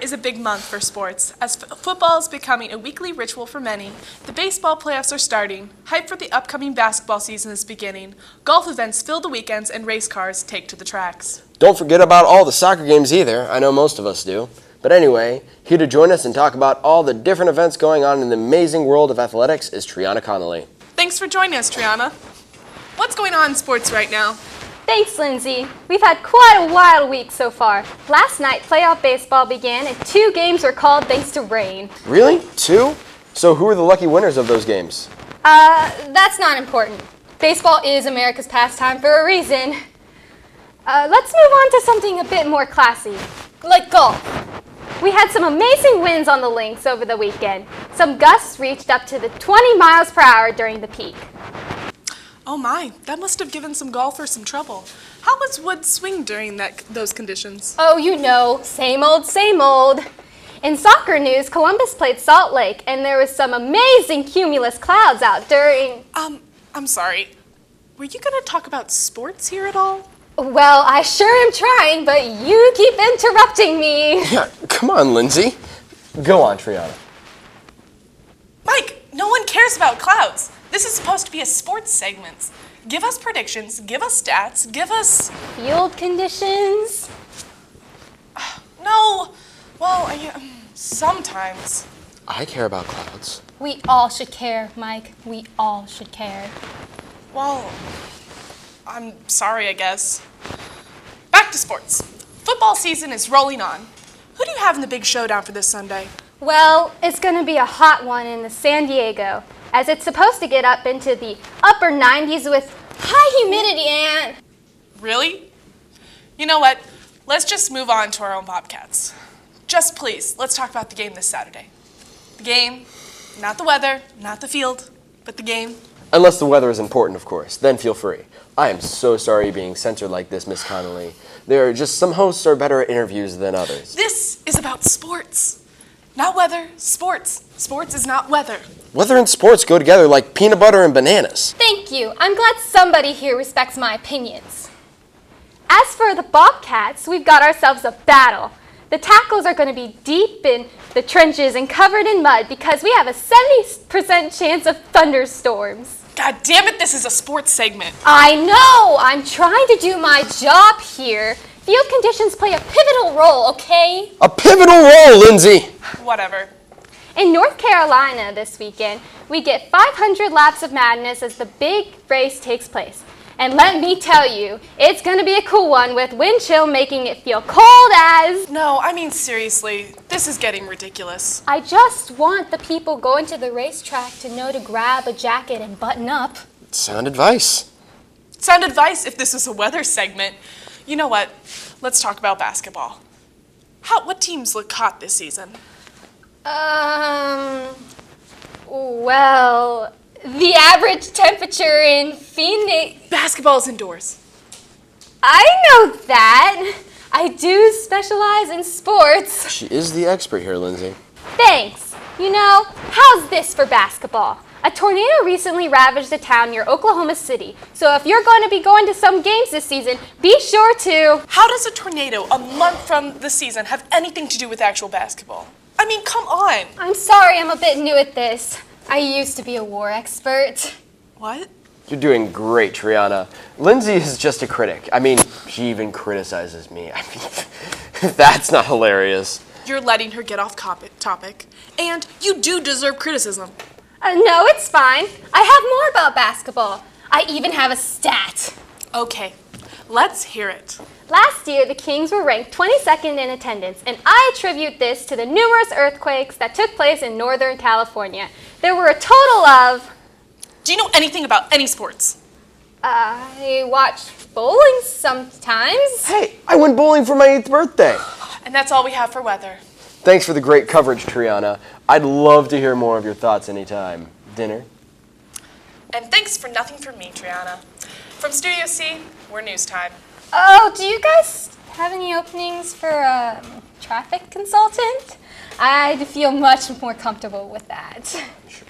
is a big month for sports, as football is becoming a weekly ritual for many. The baseball playoffs are starting, hype for the upcoming basketball season is beginning, golf events fill the weekends, and race cars take to the tracks. Don't forget about all the soccer games either. I know most of us do. But anyway, here to join us and talk about all the different events going on in the amazing world of athletics is Trianna Connolly. Thanks for joining us, Trianna. What's going on in sports right now? Thanks, Lindsey. We've had quite a wild week so far. Last night, playoff baseball began and 2 games were called thanks to rain. Really? 2? So who are the lucky winners of those games? That's not important. Baseball is America's pastime for a reason. Let's move on to something a bit more classy, like golf. We had some amazing wins on the links over the weekend. Some gusts reached up to the 20 miles per hour during the peak. Oh my, that must have given some golfers some trouble. How was Wood swing during those conditions? Oh, you know, same old, same old. In soccer news, Columbus played Salt Lake, and there was some amazing cumulus clouds out during... I'm sorry. Were you going to talk about sports here at all? Well, I sure am trying, but you keep interrupting me. Yeah, come on, Lindsey. Go on, Trianna. Mike, no one cares about clouds. This is supposed to be a sports segment. Give us predictions, give us stats, give us... Field conditions? No. Well, sometimes. I care about clouds. We all should care, Mike. We all should care. Well, I'm sorry, I guess. Back to sports. Football season is rolling on. Who do you have in the big showdown for this Sunday? Well, it's going to be a hot one in the San Diego, as it's supposed to get up into the upper 90s with high humidity and... Really? You know what? Let's just move on to our own Bobcats. Just please, let's talk about the game this Saturday. The game, not the weather, not the field, but the game. Unless the weather is important, of course. Then feel free. I am so sorry being censored like this, Miss Connolly. There are just some hosts are better at interviews than others. This is about sports. Not weather, sports. Sports is not weather. Weather and sports go together like peanut butter and bananas. Thank you. I'm glad somebody here respects my opinions. As for the Bobcats, we've got ourselves a battle. The tackles are going to be deep in the trenches and covered in mud because we have a 70% chance of thunderstorms. God damn it, this is a sports segment. I know! I'm trying to do my job here. Field conditions play a pivotal role, okay? A pivotal role, Lindsey! Whatever. In North Carolina this weekend, we get 500 laps of madness as the big race takes place. And let me tell you, it's going to be a cool one with wind chill making it feel cold as... No, I mean seriously, this is getting ridiculous. I just want the people going to the racetrack to know to grab a jacket and button up. Sound advice. Sound advice if this is a weather segment. You know what? Let's talk about basketball. What teams look hot this season? Well, the average temperature in Phoenix... Basketball's indoors. I know that. I do specialize in sports. She is the expert here, Lindsey. Thanks. You know, how's this for basketball? A tornado recently ravaged a town near Oklahoma City. So if you're going to be going to some games this season, be sure to... How does a tornado a month from the season have anything to do with actual basketball? I mean, come on. I'm sorry, I'm a bit new at this. I used to be a war expert. What? You're doing great, Trianna. Lindsey is just a critic. I mean, she even criticizes me. I mean, that's not hilarious. You're letting her get off topic. And you do deserve criticism. No, it's fine. I have more about basketball. I even have a stat. Okay, let's hear it. Last year, the Kings were ranked 22nd in attendance, and I attribute this to the numerous earthquakes that took place in Northern California. There were a total of... Do you know anything about any sports? I watch bowling sometimes. Hey, I went bowling for my 8th birthday. And that's all we have for weather. Thanks for the great coverage, Trianna. I'd love to hear more of your thoughts anytime. Dinner? And thanks for nothing from me, Trianna. From Studio C, we're news time. Oh, do you guys have any openings for a traffic consultant? I'd feel much more comfortable with that. Sure.